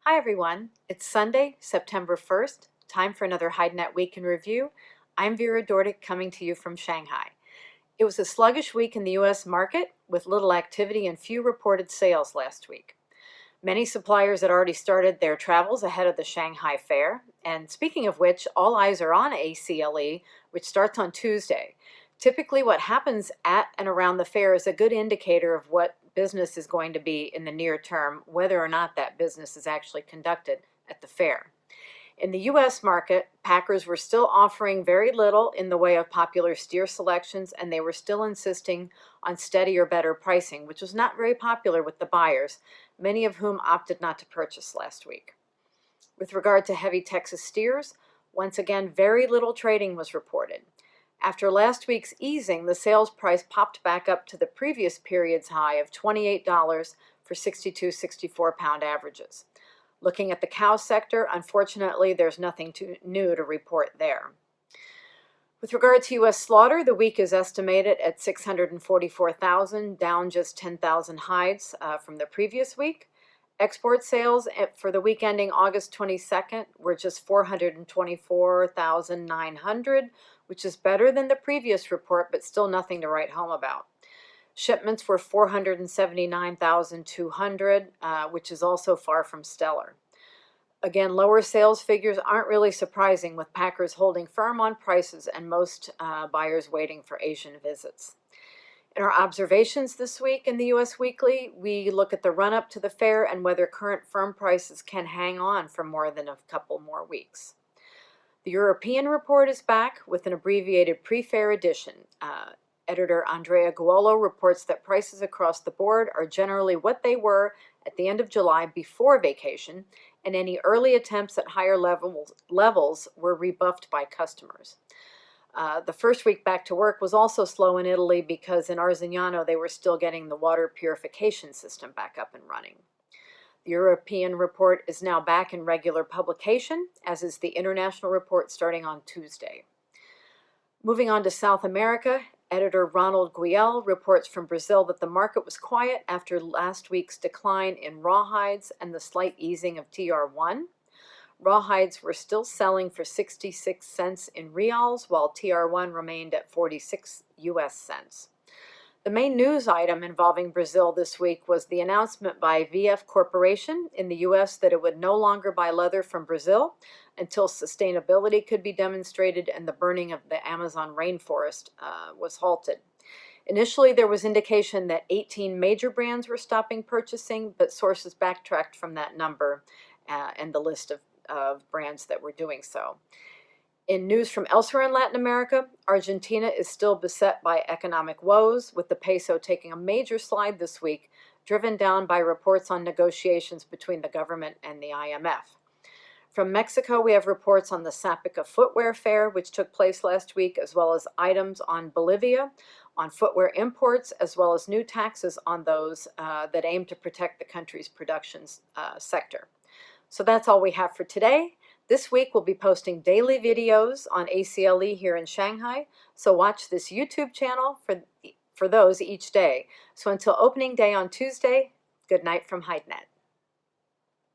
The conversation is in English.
Hi everyone, it's Sunday, September 1st, time for another HideNet Week in Review. I'm Vera Dordick coming to you from Shanghai. It was a sluggish week in the U.S. market with little activity and few reported sales last week. Many suppliers had already started their travels ahead of the Shanghai Fair, and speaking of which, all eyes are on ACLE, which starts on Tuesday. Typically what happens at and around the fair is a good indicator of what business is going to be in the near term, whether or not that business is actually conducted at the fair. In the U.S. market, packers were still offering very little in the way of popular steer selections, and they were still insisting on steady or better pricing, which was not very popular with the buyers, many of whom opted not to purchase last week. With regard to heavy Texas steers, once again, very little trading was reported. After last week's easing, the sales price popped back up to the previous period's high of $28 for 62-64 pound averages. Looking at the cow sector, unfortunately, there's nothing new to report there. With regard to U.S. slaughter, the week is estimated at 644,000, down just 10,000 hides from the previous week. Export sales for the week ending August 22nd were just 424,900, which is better than the previous report, but still nothing to write home about. Shipments were 479,200, which is also far from stellar. Again, lower sales figures aren't really surprising, with packers holding firm on prices and most buyers waiting for Asian visits. In our observations this week in the U.S. Weekly, we look at the run-up to the fair and whether current firm prices can hang on for more than a couple more weeks. The European report is back with an abbreviated pre-fair edition. Editor Andrea Guolo reports that prices across the board are generally what they were at the end of July before vacation, and any early attempts at higher levels were rebuffed by customers. The first week back to work was also slow in Italy because in Arzignano they were still getting the water purification system back up and running. The European report is now back in regular publication, as is the international report starting on Tuesday. Moving on to South America, editor Ronald Guiel reports from Brazil that the market was quiet after last week's decline in rawhides and the slight easing of TR1. Rawhides were still selling for 66 cents in reals, while TR1 remained at 46 US cents. The main news item involving Brazil this week was the announcement by VF Corporation in the U.S. that it would no longer buy leather from Brazil until sustainability could be demonstrated and the burning of the Amazon rainforest was halted. Initially, there was indication that 18 major brands were stopping purchasing, but sources backtracked from that number and the list of brands that were doing so. In news from elsewhere in Latin America, Argentina is still beset by economic woes, with the peso taking a major slide this week, driven down by reports on negotiations between the government and the IMF. From Mexico, we have reports on the Zapica Footwear Fair, which took place last week, as well as items on Bolivia, on footwear imports, as well as new taxes on those that aim to protect the country's production sector. So that's all we have for today. This week we'll be posting daily videos on ACLE here in Shanghai, so watch this YouTube channel for those each day. So until opening day on Tuesday, good night from HideNet.